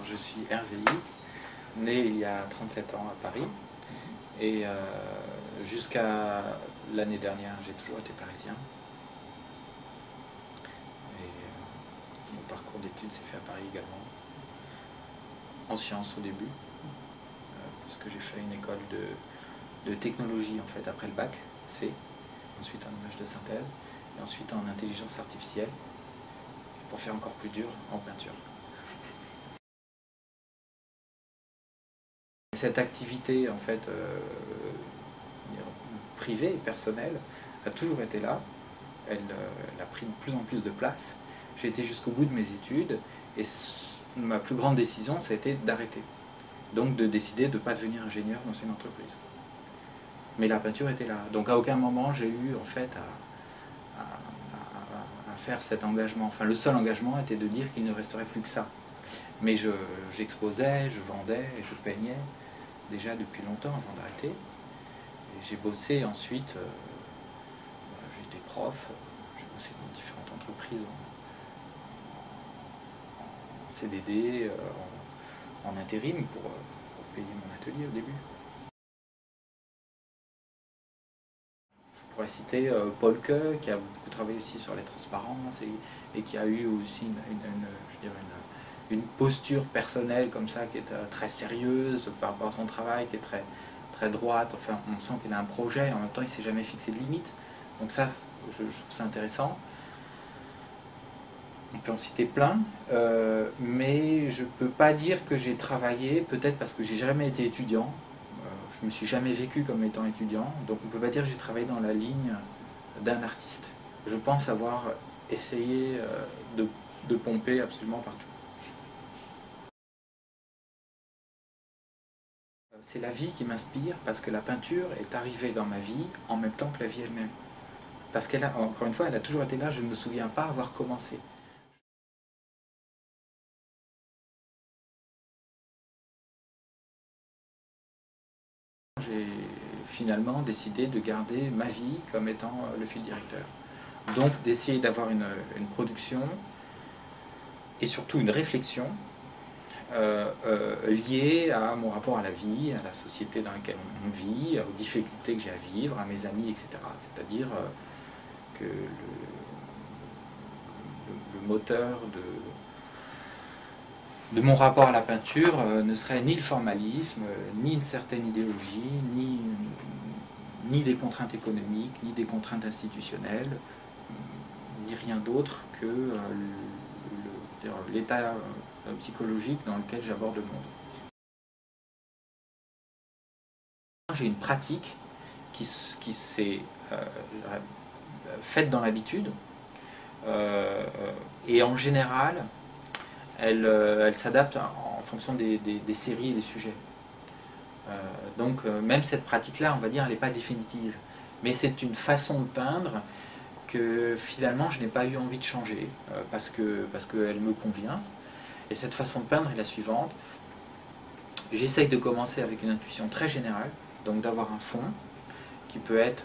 je suis Hervé, né il y a 37 ans à Paris, et jusqu'à l'année dernière, j'ai toujours été parisien. Et mon parcours d'études s'est fait à Paris également, en sciences au début, puisque j'ai fait une école de technologie en fait après le bac C, ensuite en image de synthèse, et ensuite en intelligence artificielle, pour faire encore plus dur, en peinture. Cette activité en fait privée et personnelle a toujours été là. Elle a pris de plus en plus de place. J'ai été jusqu'au bout de mes études et ma plus grande décision, ça a été d'arrêter. Donc de décider de ne pas devenir ingénieur dans une entreprise. Mais la peinture était là. Donc à aucun moment j'ai eu en fait à faire cet engagement. Enfin, le seul engagement était de dire qu'il ne resterait plus que ça. Mais j'exposais, je vendais et je peignais déjà depuis longtemps avant d'arrêter. J'ai bossé ensuite, j'ai été prof, j'ai bossé dans différentes entreprises en CDD, en intérim pour payer mon atelier au début. Je pourrais citer Paul Keu, qui a beaucoup travaillé aussi sur les transparences et qui a eu aussi une posture personnelle comme ça qui est très sérieuse par rapport à son travail, qui est très droite. Enfin, on sent qu'il a un projet et en même temps il ne s'est jamais fixé de limite. Donc ça, je trouve ça intéressant. On peut en citer plein, mais je ne peux pas dire que j'ai travaillé, peut-être parce que j'ai jamais été étudiant. Je ne me suis jamais vécu comme étant étudiant, donc on ne peut pas dire que j'ai travaillé dans la ligne d'un artiste. Je pense avoir essayé de pomper absolument partout. C'est la vie qui m'inspire parce que la peinture est arrivée dans ma vie en même temps que la vie elle-même. Parce qu'elle a, encore une fois, elle a toujours été là, je ne me souviens pas avoir commencé. J'ai finalement décidé de garder ma vie comme étant le fil directeur. Donc d'essayer d'avoir une production et surtout une réflexion liée à mon rapport à la vie, à la société dans laquelle on vit, aux difficultés que j'ai à vivre, à mes amis, etc. C'est-à-dire que le moteur de mon rapport à la peinture ne serait ni le formalisme, ni une certaine idéologie, ni des contraintes économiques, ni des contraintes institutionnelles, ni rien d'autre que l'état psychologique dans lequel j'aborde le monde. J'ai une pratique qui s'est faite dans l'habitude et en général elle s'adapte en fonction des séries et des sujets. Donc même cette pratique-là, on va dire, elle n'est pas définitive. Mais c'est une façon de peindre que finalement je n'ai pas eu envie de changer parce qu'elle me convient. Et cette façon de peindre est la suivante. J'essaye de commencer avec une intuition très générale, donc d'avoir un fond qui peut être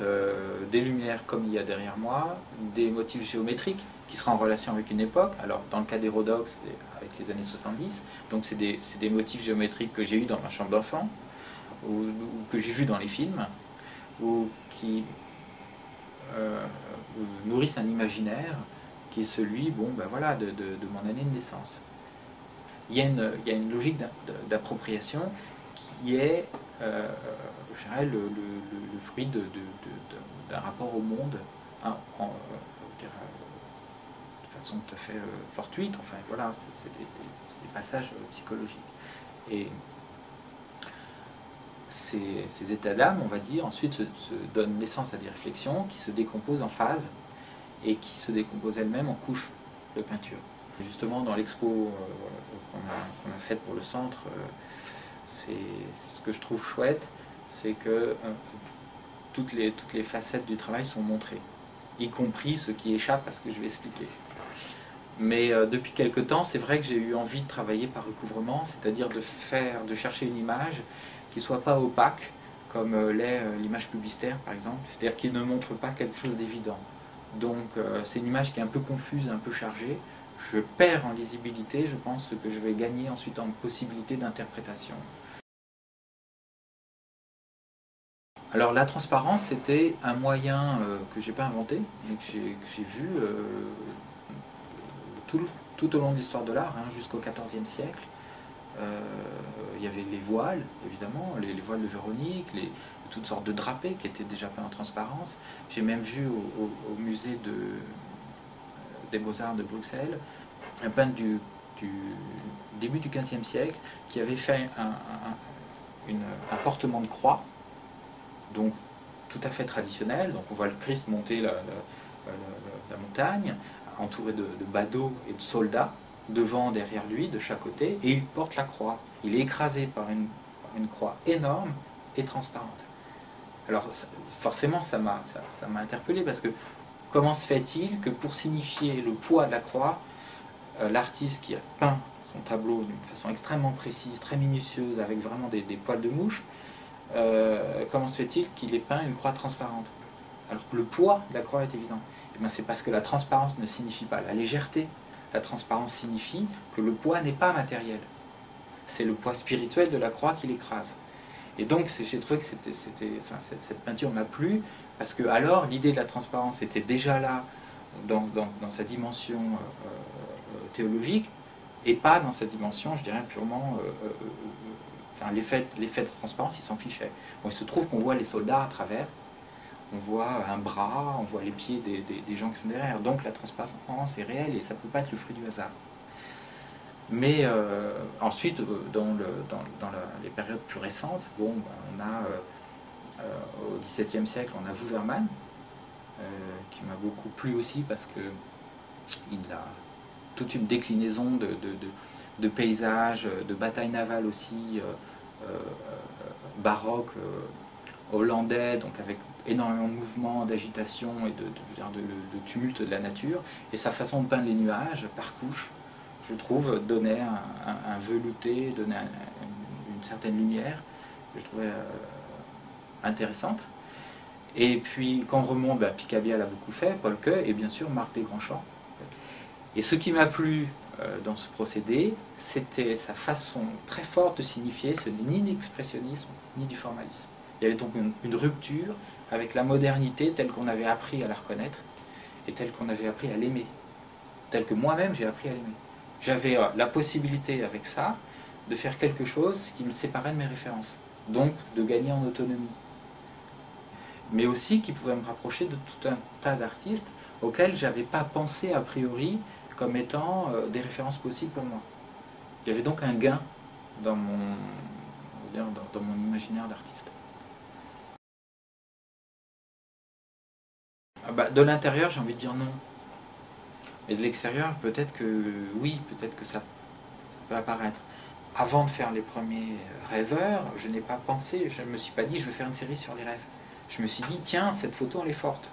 des lumières comme il y a derrière moi, des motifs géométriques qui sera en relation avec une époque. Alors dans le cas d'Hérodox, avec les années 70, donc c'est des motifs géométriques que j'ai eu dans ma chambre d'enfant, ou que j'ai vu dans les films, ou qui nourrissent un imaginaire qui est celui de mon année de naissance. Il y a une logique d'appropriation qui est je dirais, le fruit d'un rapport au monde de façon tout à fait fortuite. Enfin voilà, c'est des passages psychologiques. Et ces états d'âme, on va dire, ensuite se donnent naissance à des réflexions qui se décomposent en phases et qui se décomposent elles-mêmes en couches de peinture. Justement, dans l'expo qu'on a faite pour le centre, c'est ce que je trouve chouette, c'est que toutes les facettes du travail sont montrées, y compris ce qui échappe à ce que je vais expliquer. Mais depuis quelque temps, c'est vrai que j'ai eu envie de travailler par recouvrement, c'est-à-dire de chercher une image qui ne soit pas opaque, comme l'est l'image publicitaire par exemple, c'est-à-dire qui ne montre pas quelque chose d'évident. Donc c'est une image qui est un peu confuse, un peu chargée. je perds en lisibilité, je pense que je vais gagner ensuite en possibilité d'interprétation. Alors la transparence, c'était un moyen que j'ai pas inventé, mais que j'ai vu tout au long de l'histoire de l'art, hein, jusqu'au XIVe siècle. Il y avait les voiles, évidemment, les voiles de Véronique, toutes sortes de drapés qui étaient déjà peints en transparence. J'ai même vu au musée des Beaux-Arts de Bruxelles un peintre du début du XVe siècle qui avait fait un portement de croix, donc tout à fait traditionnel. Donc on voit le Christ monter la montagne, entouré de badauds et de soldats, devant, derrière lui, de chaque côté, et il porte la croix. Il est écrasé par une croix énorme et transparente. Alors forcément, ça m'a interpellé, parce que comment se fait-il que pour signifier le poids de la croix, l'artiste qui a peint son tableau d'une façon extrêmement précise, très minutieuse, avec vraiment des poils de mouche, comment se fait-il qu'il ait peint une croix transparente, alors que le poids de la croix est évident? Et bien, c'est parce que la transparence ne signifie pas la légèreté. La transparence signifie que le poids n'est pas matériel. C'est le poids spirituel de la croix qui l'écrase. Et donc, j'ai trouvé que cette peinture m'a plu, parce que alors l'idée de la transparence était déjà là dans sa dimension théologique, et pas dans sa dimension, je dirais, purement... l'effet de transparence, il s'en fichait. Bon, il se trouve qu'on voit les soldats à travers, on voit un bras, on voit les pieds des gens qui sont derrière. Donc la transparence est réelle, et ça ne peut pas être le fruit du hasard. Mais ensuite, dans les périodes plus récentes, bon, on a, au XVIIe siècle, on a Wouvermann, qui m'a beaucoup plu aussi, parce qu'il a toute une déclinaison de paysages, de batailles navales aussi, baroques, hollandais, donc avec énormément de mouvements, d'agitation et de tumulte de la nature. Et sa façon de peindre les nuages par couche, je trouve, donnait un velouté, donnait une certaine lumière que je trouvais intéressante. Et puis quand on remonte, Picabia l'a beaucoup fait, Paul Queux, et bien sûr Marc Desgrandchamps. Et ce qui m'a plu dans ce procédé, c'était sa façon très forte de signifier, ce n'est ni l'expressionnisme ni du formalisme. Il y avait donc une rupture avec la modernité telle qu'on avait appris à la reconnaître et telle qu'on avait appris à l'aimer, telle que moi-même j'ai appris à l'aimer. J'avais la possibilité avec ça de faire quelque chose qui me séparait de mes références, donc de gagner en autonomie, mais aussi qui pouvait me rapprocher de tout un tas d'artistes auxquels je n'avais pas pensé a priori comme étant des références possibles pour moi. Il y avait donc un gain dans mon imaginaire d'artiste. De l'intérieur, j'ai envie de dire non. Et de l'extérieur, peut-être que oui, peut-être que ça peut apparaître. Avant de faire les premiers rêveurs, je n'ai pas pensé, je ne me suis pas dit je vais faire une série sur les rêves. Je me suis dit tiens, cette photo elle est forte.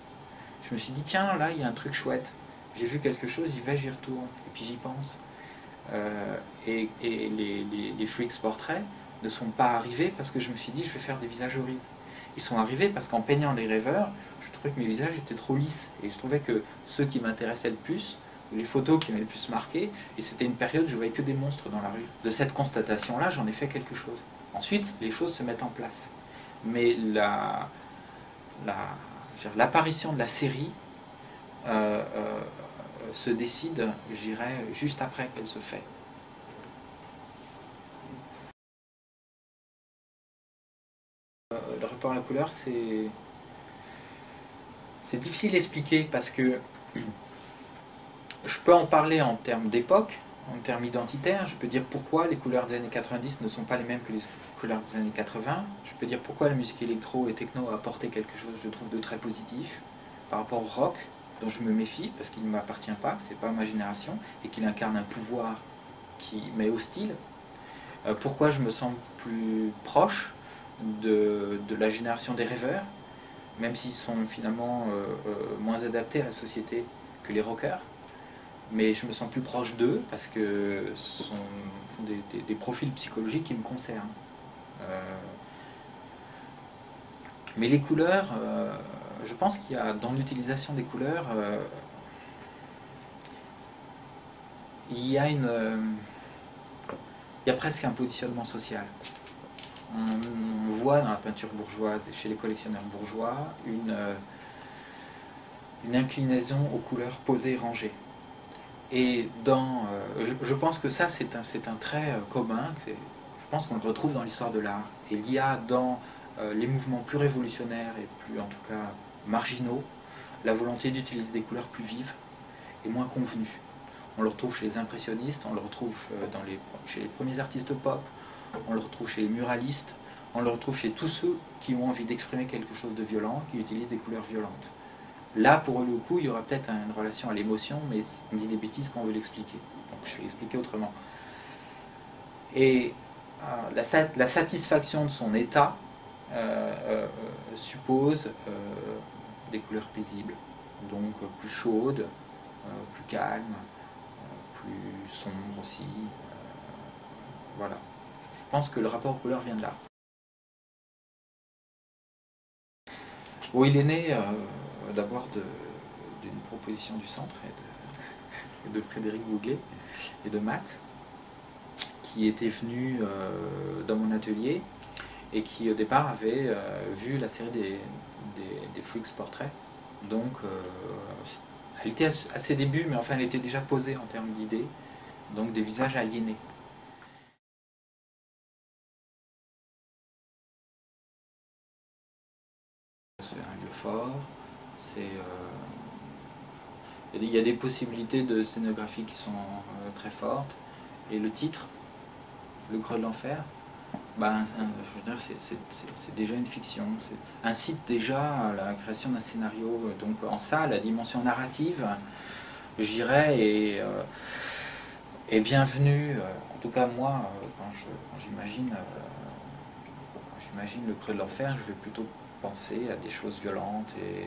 Je me suis dit tiens, là il y a un truc chouette. J'ai vu quelque chose, j'y retourne. Et puis j'y pense. Et les freaks portraits ne sont pas arrivés parce que je me suis dit je vais faire des visages horribles. Ils sont arrivés parce qu'en peignant les rêveurs, je trouvais que mes visages étaient trop lisses. Et je trouvais que ceux qui m'intéressaient le plus, les photos qui m'avaient le plus marqué, et c'était une période où je voyais que des monstres dans la rue. De cette constatation-là, j'en ai fait quelque chose. Ensuite, les choses se mettent en place. Mais l'apparition de la série se décide, je dirais, juste après qu'elle se fait. Le rapport à la couleur, c'est difficile à expliquer, parce que je peux en parler en termes d'époque, en termes identitaires. Je peux dire pourquoi les couleurs des années 90 ne sont pas les mêmes que les couleurs des années 80. Je peux dire pourquoi la musique électro et techno a apporté quelque chose, je trouve, de très positif par rapport au rock, dont je me méfie parce qu'il ne m'appartient pas, c'est pas ma génération, et qu'il incarne un pouvoir qui m'est hostile. Pourquoi je me sens plus proche de la génération des rêveurs, même s'ils sont finalement moins adaptés à la société que les rockers. Mais je me sens plus proche d'eux parce que ce sont des profils psychologiques qui me concernent. Mais les couleurs, je pense qu'il y a dans l'utilisation des couleurs il y a il y a presque un positionnement social. On voit dans la peinture bourgeoise et chez les collectionneurs bourgeois une inclinaison aux couleurs posées et rangées. Et je pense que ça c'est un trait commun, je pense qu'on le retrouve dans l'histoire de l'art. Et il y a dans les mouvements plus révolutionnaires et plus en tout cas marginaux, la volonté d'utiliser des couleurs plus vives et moins convenues. On le retrouve chez les impressionnistes, on le retrouve chez les premiers artistes pop, on le retrouve chez les muralistes, on le retrouve chez tous ceux qui ont envie d'exprimer quelque chose de violent, qui utilisent des couleurs violentes. Là, pour le coup, il y aura peut-être une relation à l'émotion, mais on dit des bêtises quand on veut l'expliquer. Donc je vais l'expliquer autrement. Et la satisfaction de son état suppose des couleurs paisibles, donc plus chaudes, plus calmes, plus sombres aussi. Voilà. Je pense que le rapport aux couleurs vient de là. Bon, il est né d'abord d'une proposition du centre et de Frédéric Bouguet et de Matt, qui était venu dans mon atelier et qui au départ avait vu la série des Freaks Portraits. Donc elle était à ses débuts, mais enfin elle était déjà posée en termes d'idées, donc des visages aliénés. C'est un lieu fort, il y a des possibilités de scénographie qui sont très fortes, et le titre, Le Creux de l'Enfer, ben, je veux dire, c'est déjà une fiction, incite déjà à la création d'un scénario. Donc en ça, la dimension narrative, je dirais, est bienvenue. En tout cas, moi, quand j'imagine Le Creux de l'Enfer, je vais plutôt penser à des choses violentes et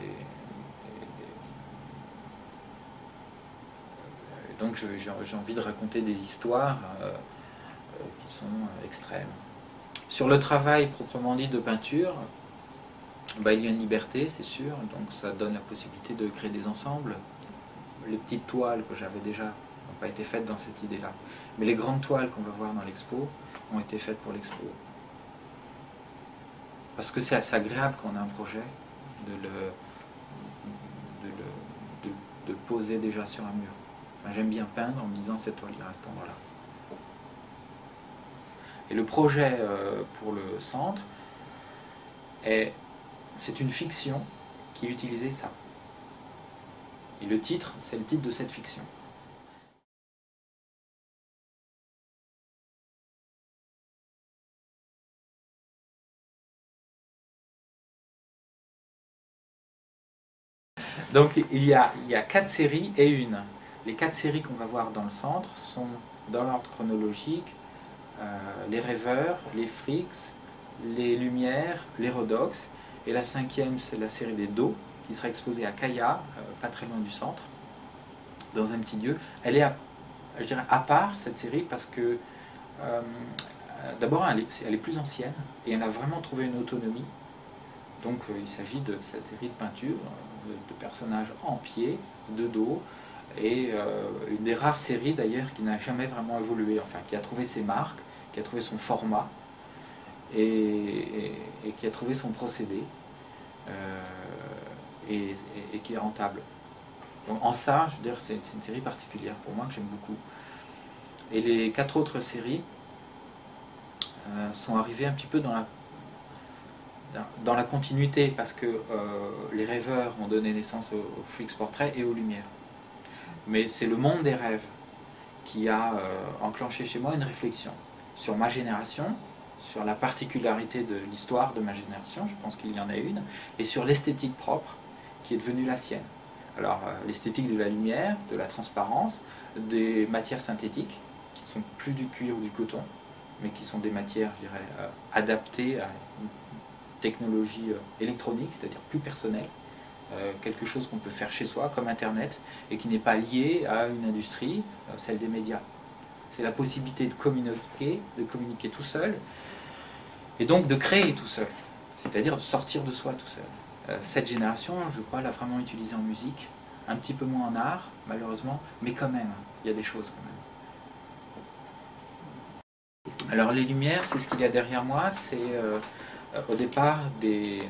donc j'ai envie de raconter des histoires qui sont extrêmes. Sur le travail proprement dit de peinture, bah, il y a une liberté, c'est sûr, donc ça donne la possibilité de créer des ensembles. Les petites toiles que j'avais déjà n'ont pas été faites dans cette idée-là. Mais les grandes toiles qu'on va voir dans l'expo ont été faites pour l'expo. Parce que c'est agréable quand on a un projet de le poser déjà sur un mur. Enfin, j'aime bien peindre en me disant cette toile ira à cet endroit-là. Et le projet pour le centre, c'est une fiction qui utilisait ça. Et le titre, c'est le titre de cette fiction. Donc il y a 4 séries et une. Les 4 séries qu'on va voir dans le centre sont dans l'ordre chronologique les Rêveurs, les Freaks, les Lumières, les Rhodox. Et la 5e, c'est la série des Do, qui sera exposée à Kaya, pas très loin du centre, dans un petit lieu. Elle est, je dirais, à part cette série parce que d'abord elle est plus ancienne et elle a vraiment trouvé une autonomie. Donc il s'agit de cette série de peintures de personnages en pied, de dos, et une des rares séries d'ailleurs qui n'a jamais vraiment évolué, enfin qui a trouvé ses marques, qui a trouvé son format et qui a trouvé son procédé et qui est rentable. Donc en ça, je veux dire, c'est une série particulière pour moi que j'aime beaucoup. Et les 4 autres séries sont arrivées un petit peu dans la continuité parce que les Rêveurs ont donné naissance aux Freaks Portraits et aux Lumières. Mais c'est le monde des rêves qui a enclenché chez moi une réflexion sur ma génération, sur la particularité de l'histoire de ma génération, je pense qu'il y en a une, et sur l'esthétique propre qui est devenue la sienne. Alors l'esthétique de la lumière, de la transparence, des matières synthétiques, qui ne sont plus du cuir ou du coton, mais qui sont des matières, je dirais, adaptées à une technologie électronique, c'est-à-dire plus personnelle, quelque chose qu'on peut faire chez soi, comme Internet, et qui n'est pas lié à une industrie, celle des médias. C'est la possibilité de communiquer tout seul, et donc de créer tout seul, c'est-à-dire de sortir de soi tout seul. Cette génération, je crois, l'a vraiment utilisée en musique, un petit peu moins en art, malheureusement, mais quand même, il y a des choses quand même. Alors les lumières, c'est ce qu'il y a derrière moi, c'est au départ des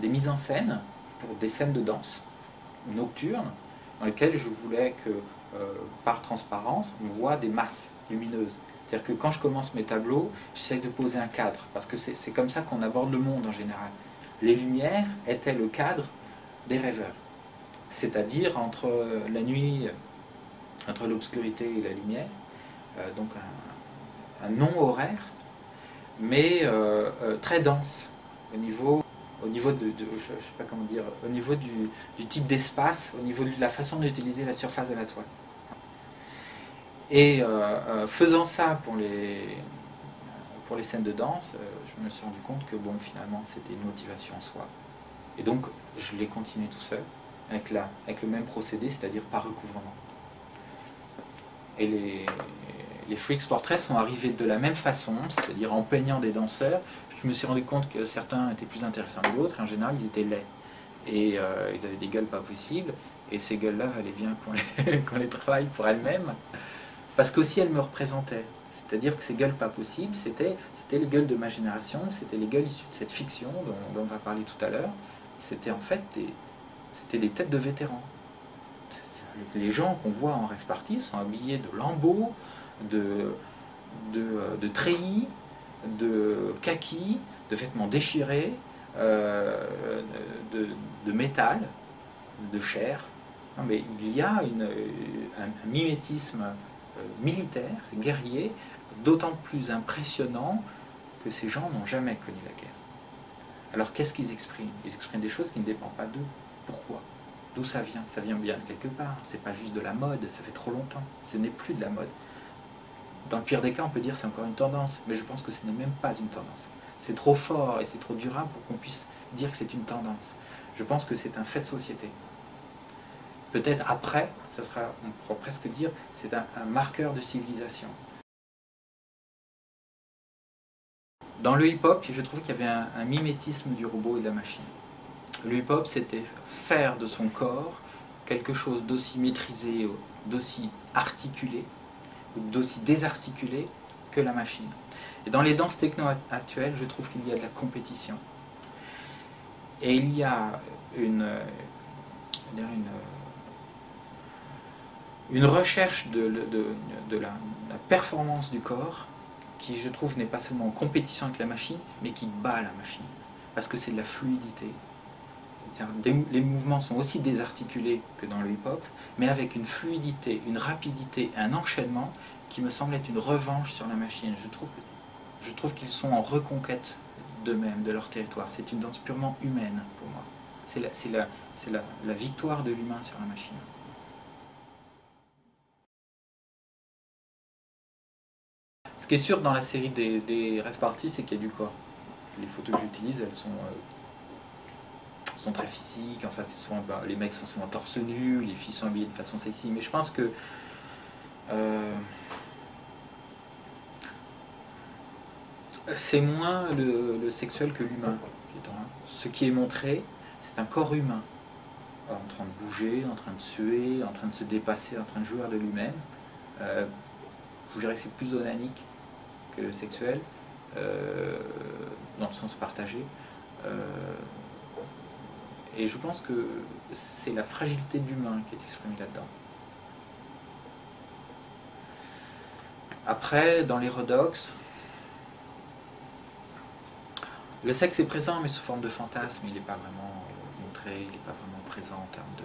mises en scène pour des scènes de danse nocturnes dans lesquelles je voulais que par transparence on voit des masses lumineuses. C'est-à-dire que quand je commence mes tableaux, j'essaye de poser un cadre, parce que c'est comme ça qu'on aborde le monde en général. Les lumières étaient le cadre des rêveurs, c'est-à-dire entre la nuit, entre l'obscurité et la lumière, donc un non-horaire, mais très dense au niveau je sais pas comment dire, au niveau du type d'espace, au niveau de la façon d'utiliser la surface de la toile. Et faisant ça pour les scènes de danse, je me suis rendu compte que bon, finalement, c'était une motivation en soi. Et donc, je l'ai continué tout seul, avec le même procédé, c'est-à-dire par recouvrement. Et les freaks portraits sont arrivés de la même façon, c'est-à-dire en peignant des danseurs. Je me suis rendu compte que certains étaient plus intéressants que d'autres, et en général, ils étaient laids. Et ils avaient des gueules pas possibles, et ces gueules-là, valaient bien qu'on les travaille pour elles-mêmes, parce qu'aussi elles me représentaient. C'est-à-dire que ces gueules pas possibles, c'était les gueules de ma génération, c'était les gueules issues de cette fiction dont on va parler tout à l'heure. C'était en fait des têtes de vétérans. Les gens qu'on voit en rêve party sont habillés de lambeaux, de treillis, de kaki, de vêtements déchirés, de métal, de chair. Non, mais il y a un mimétisme militaire, guerrier, d'autant plus impressionnant que ces gens n'ont jamais connu la guerre. Alors qu'est-ce qu'ils expriment? Ils expriment des choses qui ne dépendent pas d'eux. Pourquoi? D'où ça vient? Ça vient bien de quelque part. C'est pas juste de la mode, ça fait trop longtemps. Ce n'est plus de la mode. Dans le pire des cas, on peut dire que c'est encore une tendance, mais je pense que ce n'est même pas une tendance. C'est trop fort et c'est trop durable pour qu'on puisse dire que c'est une tendance. Je pense que c'est un fait de société. Peut-être après, on pourra presque dire, c'est un marqueur de civilisation. Dans le hip-hop, je trouvais qu'il y avait un mimétisme du robot et de la machine. Le hip-hop, c'était faire de son corps quelque chose d'aussi maîtrisé, d'aussi articulé, ou d'aussi désarticulé que la machine. Et dans les danses techno actuelles, je trouve qu'il y a de la compétition. Et il y a une recherche de la performance du corps qui, je trouve, n'est pas seulement en compétition avec la machine, mais qui bat la machine. Parce que c'est de la fluidité. Les mouvements sont aussi désarticulés que dans le hip-hop, mais avec une fluidité, une rapidité, un enchaînement qui me semble être une revanche sur la machine. Je trouve qu'ils sont en reconquête d'eux-mêmes, de leur territoire. C'est une danse purement humaine pour moi. C'est la victoire de l'humain sur la machine. Ce qui est sûr dans la série des rêves parties, c'est qu'il y a du corps. Les photos que j'utilise, elles sont très physiques. Enfin, souvent, les mecs sont souvent torse nu, les filles sont habillées de façon sexy. Mais je pense que c'est moins le sexuel que l'humain. Ce qui est montré, c'est un corps humain, en train de bouger, en train de suer, en train de se dépasser, en train de jouir de lui-même. Je dirais que c'est plus onanique que le sexuel, dans le sens partagé. Et je pense que c'est la fragilité de l'humain qui est exprimée là-dedans. Après, dans l'hérodoxe, le sexe est présent, mais sous forme de fantasme. Il n'est pas vraiment montré, il n'est pas vraiment présent en termes de...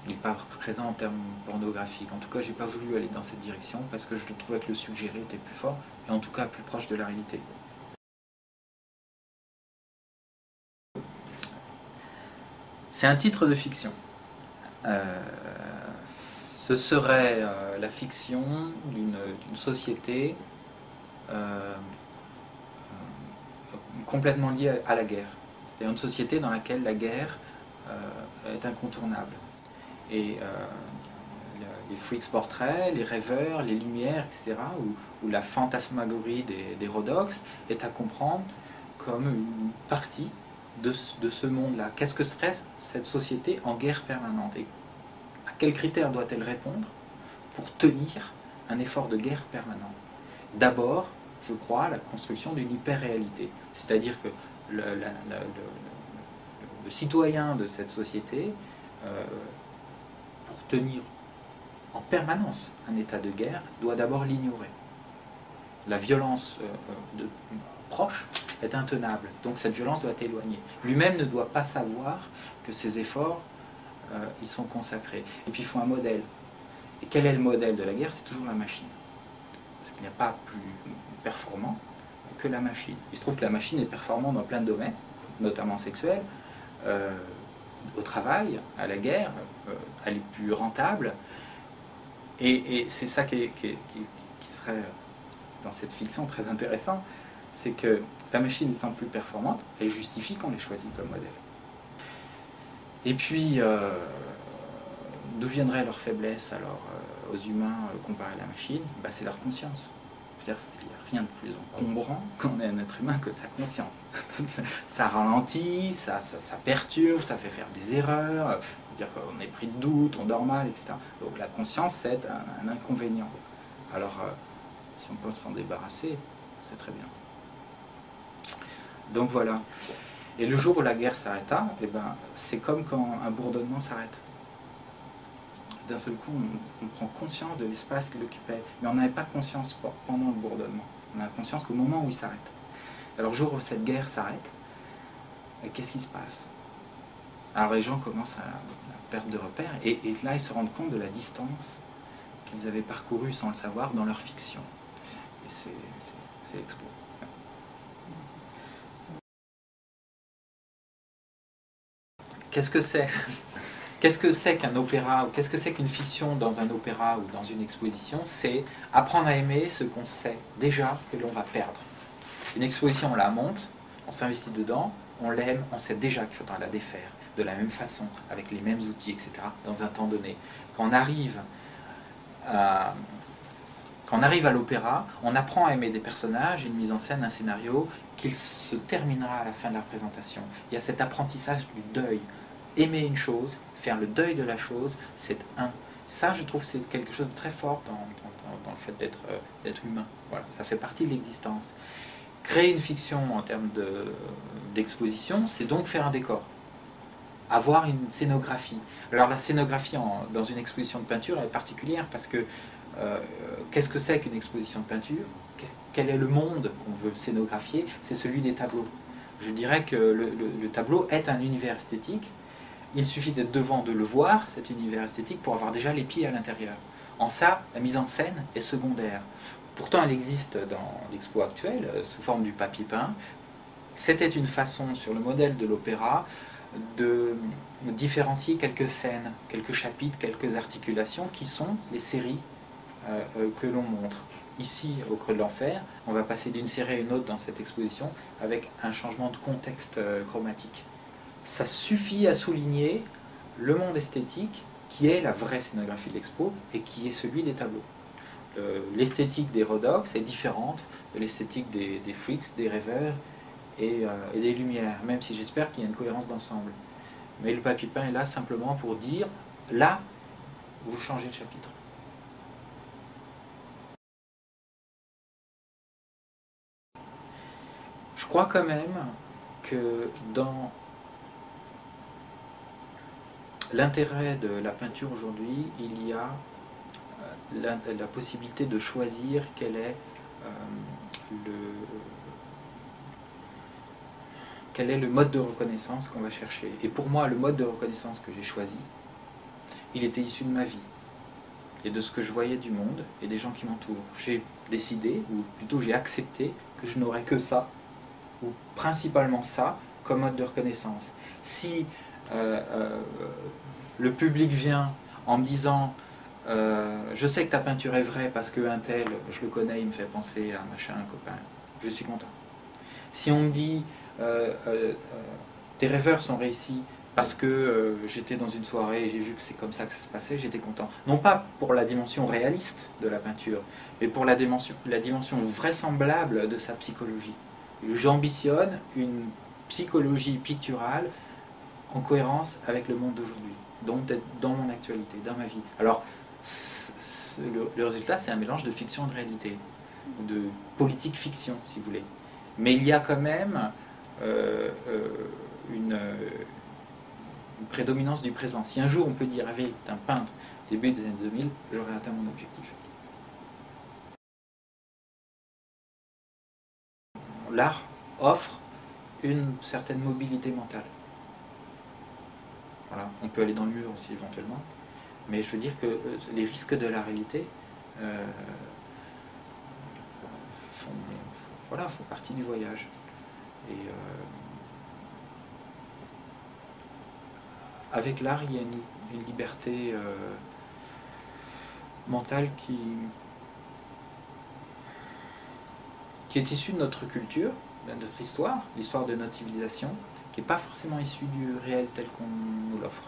Il n'est pas présent en termes pornographiques. En tout cas, j'ai pas voulu aller dans cette direction parce que je trouvais que le suggéré était plus fort et en tout cas plus proche de la réalité. C'est un titre de fiction. Ce serait la fiction d'une société complètement liée à la guerre. C'est une société dans laquelle la guerre est incontournable. Et les freaks portraits, les rêveurs, les lumières, etc., ou la fantasmagorie des Rhodox est à comprendre comme une partie de ce monde-là. Qu'est-ce que serait cette société en guerre permanente? Et à quels critères doit-elle répondre pour tenir un effort de guerre permanent. D'abord, je crois, la construction d'une hyper-réalité. C'est-à-dire que le citoyen de cette société, pour tenir en permanence un état de guerre, doit d'abord l'ignorer. La violence proche est intenable, donc cette violence doit être éloignée. Lui-même ne doit pas savoir que ses efforts ils sont consacrés. Et puis il faut un modèle. Et quel est le modèle de la guerre? C'est toujours la machine. Parce qu'il n'y a pas plus performant que la machine. Il se trouve que la machine est performante dans plein de domaines, notamment sexuels, au travail, à la guerre, elle est plus rentable. Et c'est ça qui serait, dans cette fiction, très intéressant, c'est que la machine étant plus performante, elle justifie qu'on les choisit comme modèle. Et puis, d'où viendrait leur faiblesse alors aux humains comparé à la machine? C'est leur conscience. Il n'y a rien de plus encombrant quand on est un être humain que sa conscience. Ça ralentit, ça perturbe, ça fait faire des erreurs, dire qu'on est pris de doute, on dort mal, etc. Donc la conscience, c'est un inconvénient. Alors, si on peut s'en débarrasser, c'est très bien. Donc voilà. Et le jour où la guerre s'arrêta, c'est comme quand un bourdonnement s'arrête. D'un seul coup, on prend conscience de l'espace qu'il occupait. Mais on n'avait pas conscience pendant le bourdonnement. On a conscience qu'au moment où il s'arrête. Alors, le jour où cette guerre s'arrête, qu'est-ce qui se passe? Alors, les gens commencent à perdre de repères. Et là, ils se rendent compte de la distance qu'ils avaient parcourue sans le savoir dans leur fiction. Et c'est l'expo. Qu'est-ce que c'est? Qu'est-ce que c'est qu'un opéra, ou qu'est-ce que c'est qu'une fiction dans un opéra ou dans une exposition? C'est apprendre à aimer ce qu'on sait déjà que l'on va perdre. Une exposition, on la monte, on s'investit dedans, on l'aime, on sait déjà qu'il faudra la défaire de la même façon, avec les mêmes outils, etc., dans un temps donné. Quand on arrive à l'opéra, on apprend à aimer des personnages, une mise en scène, un scénario, qui se terminera à la fin de la présentation. Il y a cet apprentissage du deuil. Aimer une chose, faire le deuil de la chose, c'est ça, je trouve, c'est quelque chose de très fort dans le fait d'être humain. Voilà, ça fait partie de l'existence. Créer une fiction en termes d'exposition, c'est donc faire un décor. Avoir une scénographie. Alors la scénographie dans une exposition de peinture elle est particulière parce que qu'est-ce que c'est qu'une exposition de peinture? Quel est le monde qu'on veut scénographier? C'est celui des tableaux. Je dirais que le tableau est un univers esthétique. Il suffit d'être devant, de le voir, cet univers esthétique, pour avoir déjà les pieds à l'intérieur. En ça, la mise en scène est secondaire. Pourtant, elle existe dans l'expo actuelle, sous forme du papier peint. C'était une façon, sur le modèle de l'opéra, de différencier quelques scènes, quelques chapitres, quelques articulations, qui sont les séries que l'on montre. Ici, au Creux de l'Enfer, on va passer d'une série à une autre dans cette exposition, avec un changement de contexte chromatique. Ça suffit à souligner le monde esthétique qui est la vraie scénographie de l'expo et qui est celui des tableaux. L'esthétique des Rhodox est différente de l'esthétique des freaks, des rêveurs et des lumières, même si j'espère qu'il y a une cohérence d'ensemble. Mais le papier peint est là simplement pour dire, là, vous changez de chapitre. Je crois quand même que dans l'intérêt de la peinture aujourd'hui, il y a la possibilité de choisir quel est le mode de reconnaissance qu'on va chercher. Et pour moi, le mode de reconnaissance que j'ai choisi, il était issu de ma vie et de ce que je voyais du monde et des gens qui m'entourent. J'ai décidé, ou plutôt j'ai accepté, que je n'aurais que ça, ou principalement ça, comme mode de reconnaissance. Si le public vient en me disant je sais que ta peinture est vraie parce qu'un tel, je le connais, il me fait penser à machin, un copain, je suis content. Si on me dit tes rêveurs sont réussis parce que j'étais dans une soirée et j'ai vu que c'est comme ça que ça se passait, j'étais content. Non pas pour la dimension réaliste de la peinture, mais pour la dimension vraisemblable de sa psychologie. J'ambitionne une psychologie picturale en cohérence avec le monde d'aujourd'hui, donc dans mon actualité, dans ma vie. Alors, le résultat, c'est un mélange de fiction et de réalité, de politique fiction, si vous voulez. Mais il y a quand même une prédominance du présent. Si un jour on peut dire avec un peintre début des années 2000, j'aurais atteint mon objectif. L'art offre une certaine mobilité mentale. Voilà. On peut aller dans le mur aussi éventuellement, mais je veux dire que les risques de la réalité font partie du voyage. Et avec l'art, il y a une liberté mentale qui est issue de notre culture, de notre histoire, l'histoire de notre civilisation, qui n'est pas forcément issue du réel tel qu'on nous l'offre.